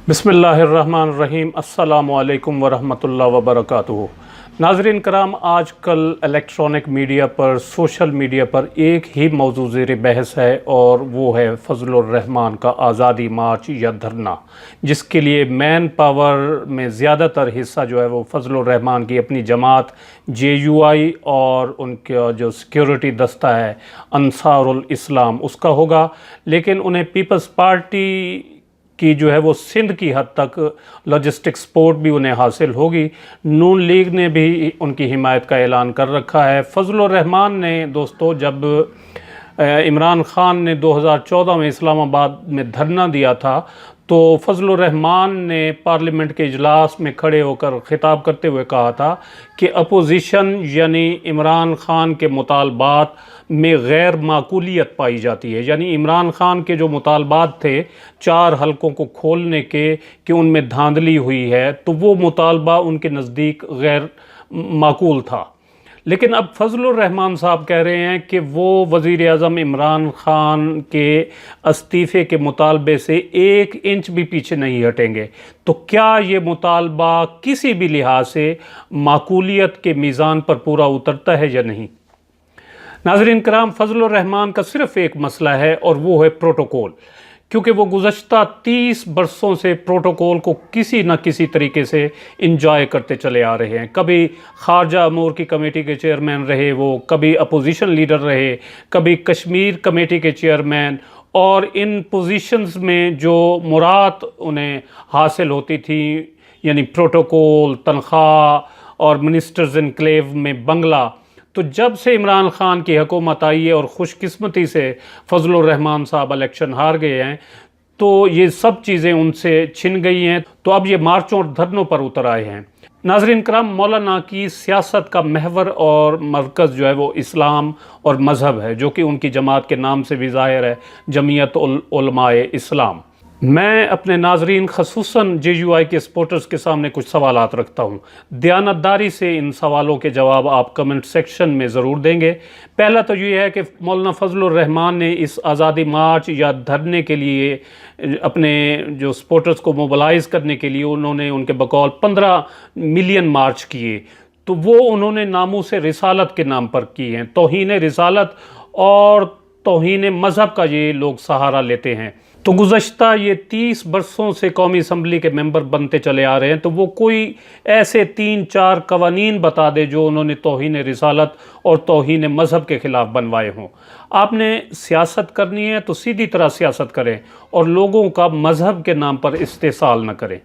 बिस्मिल्लाहिर्रहमानिर्रहीम। अस्सलामुअलैकुम वरहमतुल्लाह वबरकातुहू। नाज़रीन कराम, आज कल इलेक्ट्रॉनिक मीडिया पर, सोशल मीडिया पर एक ही मौजू ज़ेर बहस है और वो है फजलुर रहमान का आज़ादी मार्च या धरना, जिसके लिए मैन पावर में ज़्यादातर हिस्सा जो है वो फजलुर रहमान की अपनी जमात JUI और उनका जो सिक्योरिटी दस्ता है अंसारुल इस्लाम उसका होगा। लेकिन उन्हें पीपल्स पार्टी की जो है वो सिंध की हद तक लॉजिस्टिक सपोर्ट भी उन्हें हासिल होगी। नून लीग ने भी उनकी हिमायत का ऐलान कर रखा है। फजलुर रहमान ने दोस्तों, जब इमरान खान ने 2014 में इस्लामाबाद में धरना दिया था तो फजलुर रहमान ने पार्लियामेंट के इजलास में खड़े होकर खिताब करते हुए कहा था कि अपोजिशन यानी इमरान खान के मुतालबात में गैर माकूलियत पाई जाती है। यानी इमरान खान के जो मुतालबात थे 4 हलकों को खोलने के कि उनमें धांधली हुई है, तो वो मुतालबा उनके नज़दीक गैर माकूल था। लेकिन अब फजलुर रहमान साहब कह रहे हैं कि वो वज़ीर आज़म इमरान खान के इस्तीफ़े के मुतालबे से 1 इंच भी पीछे नहीं हटेंगे। तो क्या ये मुतालबा किसी भी लिहाज से माकूलियत के मीज़ान पर पूरा उतरता है या नहीं? नाज़रीन कराम, फजलुर रहमान का सिर्फ़ एक मसला है और वो है प्रोटोकॉल, क्योंकि वो गुज़श्ता 30 बरसों से प्रोटोकॉल को किसी न किसी तरीके से इंजॉय करते चले आ रहे हैं। कभी खारजा अमूर की कमेटी के चेयरमैन रहे वो, कभी अपोजिशन लीडर रहे, कभी कश्मीर कमेटी के चेयरमैन, और इन पोजीशंस में जो मुराद उन्हें हासिल होती थी यानी प्रोटोकॉल, तनख्वाह और मिनिस्टर्स इनक्लेव में बंगला, तो जब से इमरान खान की हुकूमत आई है और ख़ुशकिस्मती से फजलुर रहमान साहब इलेक्शन हार गए हैं, तो ये सब चीज़ें उनसे छिन गई हैं। तो अब ये मार्चों और धरनों पर उतर आए हैं। नाज़रीन कराम, मौलाना की सियासत का महवर और मरकज़ जो है वो इस्लाम और मज़हब है, जो कि उनकी जमात के नाम से भी ज़ाहिर है, जमीयत उलमाए इस्लाम। मैं अपने नाजरीन ख़ुसूसन JUI के सपोर्टर्स के सामने कुछ सवालात रखता हूँ। दयानतदारी से इन सवालों के जवाब आप कमेंट सेक्शन में ज़रूर देंगे। पहला तो ये है कि मौलाना फजलुर रहमान ने इस आज़ादी मार्च या धरने के लिए अपने जो सपोर्टर्स को मोबलाइज़ करने के लिए उन्होंने उनके बकौल 15 मिलियन मार्च किए, तो वो उन्होंने नामूस रिसालत के नाम पर किए हैं। तौहीन रिसालत और तौहीन मज़हब का ये लोग सहारा लेते हैं। तो गुज़श्ता ये 30 बरसों से कौमी असम्बली के मेंबर बनते चले आ रहे हैं, तो वो कोई ऐसे 3-4 कवानीन बता दे जो उन्होंने तौहीन रिसालत और तौहीन मज़हब के ख़िलाफ़ बनवाए हों। आपने सियासत करनी है तो सीधी तरह सियासत करें और लोगों का मज़हब के नाम पर इस्तेसाल न करें।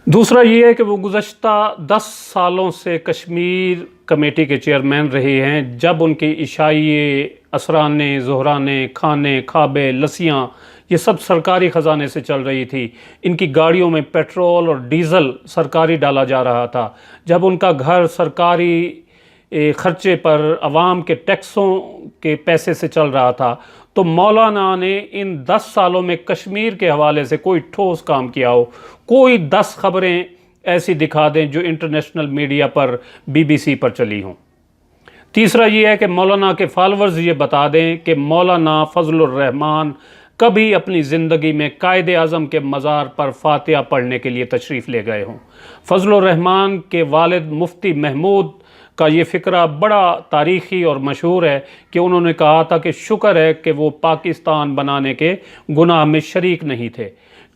दूसरा ये है कि वो गुज़श्ता 10 सालों से कश्मीर कमेटी के चेयरमैन रहे हैं, जब उनके इशाइये, असराने, ज़ोहराने, खाने, खाबे, लस्सियाँ ये सब सरकारी ख़जाने से चल रही थी। इनकी गाड़ियों में पेट्रोल और डीज़ल सरकारी डाला जा रहा था। जब उनका घर सरकारी ख़र्चे पर अवाम के टैक्सों के पैसे से चल रहा था, तो मौलाना ने इन 10 सालों में कश्मीर के हवाले से कोई ठोस काम किया हो? कोई 10 खबरें ऐसी दिखा दें जो इंटरनेशनल मीडिया पर, BBC पर चली हों। तीसरा ये है कि मौलाना के फॉलोअर्स ये बता दें कि मौलाना फजलुर रहमान कभी अपनी ज़िंदगी में कायदे आज़म के मज़ार पर फातिहा पढ़ने के लिए तशरीफ़ ले गए हों। फजलुर रहमान के वालिद मुफ्ती महमूद का ये फ़िक्रा बड़ा तारीख़ी और मशहूर है कि उन्होंने कहा था कि शुक्र है कि वो पाकिस्तान बनाने के गुनाह में शरीक नहीं थे।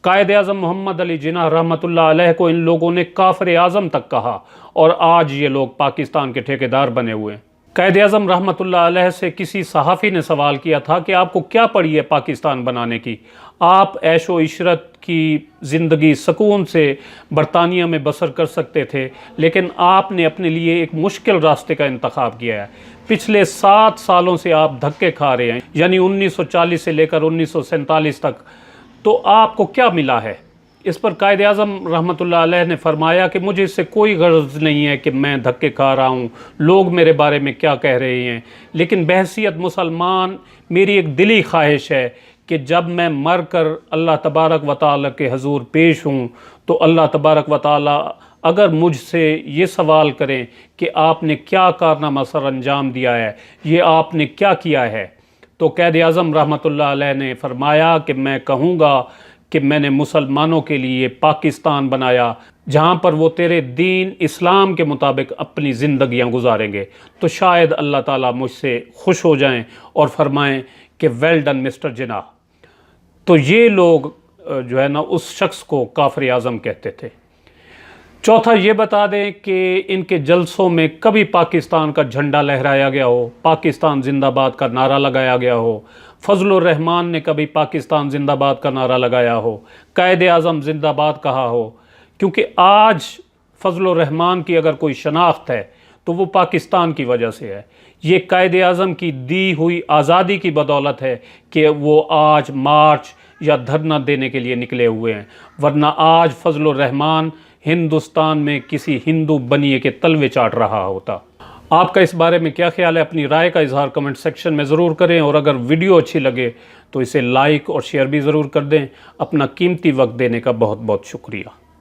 कायदे आज़म मोहम्मद अली जिन्नाह रहमतुल्लाह अलैह को इन लोगों ने काफ़िर आज़म तक कहा और आज ये लोग पाकिस्तान के ठेकेदार बने हुए हैं। कायदे आज़म रहमतुल्लाह अलैह से किसी सहाफ़ी ने सवाल किया था कि आपको क्या पड़ी है पाकिस्तान बनाने की? आप ऐशो इशरत की ज़िंदगी सुकून से बरतानिया में बसर कर सकते थे, लेकिन आपने अपने लिए एक मुश्किल रास्ते का इंतखाब किया है। पिछले 7 सालों से आप धक्के खा रहे हैं, यानी 1940 से लेकर 1947 तक। तो आपको क्या मिला है? इस पर कायदे आज़म रहमतुल्लाह अलैह ने फरमाया कि मुझे इससे कोई गर्ज नहीं है कि मैं धक्के खा रहा हूँ, लोग मेरे बारे में क्या कह रहे हैं, लेकिन बहसीत मुसलमान मेरी एक दिली ख्वाहिश है कि जब मैं मर कर अल्लाह तबारक व तआला के हजूर पेश हूँ तो अल्लाह तबारक व तआला अगर मुझसे ये सवाल करें कि आपने क्या कारनामा सर अंजाम दिया है, ये आपने क्या किया है, तो कायदे आज़म रहमतुल्लाह अलैह ने फरमाया कि मैं कहूँगा کہ میں نے مسلمانوں کے لیے پاکستان بنایا جہاں پر وہ تیرے دین اسلام کے مطابق اپنی زندگیاں گزاریں گے، تو شاید اللہ تعالیٰ مجھ سے خوش ہو جائیں اور فرمائیں کہ ویل ڈن مسٹر جناح۔ تو یہ لوگ جو ہے نا اس شخص کو کافر اعظم کہتے تھے۔ چوتھا یہ بتا دیں کہ ان کے جلسوں میں کبھی پاکستان کا جھنڈا لہرایا گیا ہو، پاکستان زندہ باد کا نعرہ لگایا گیا ہو، فضل الرحمان نے کبھی پاکستان زندہ باد کا نعرہ لگایا ہو، قائد اعظم زندہ باد کہا ہو، کیونکہ آج فضل الرحمان کی اگر کوئی شناخت ہے تو وہ پاکستان کی وجہ سے ہے۔ یہ قائد اعظم کی دی ہوئی آزادی کی بدولت ہے کہ وہ آج مارچ یا دھرنا دینے کے لیے نکلے ہوئے ہیں، ورنہ آج فضل الرحمان ہندوستان میں کسی ہندو بنیے کے تلوے چاٹ رہا ہوتا۔ آپ کا اس بارے میں کیا خیال ہے؟ اپنی رائے کا اظہار کمنٹ سیکشن میں ضرور کریں، اور اگر ویڈیو اچھی لگے تو اسے لائک اور شیئر بھی ضرور کر دیں۔ اپنا قیمتی وقت دینے کا بہت بہت شکریہ۔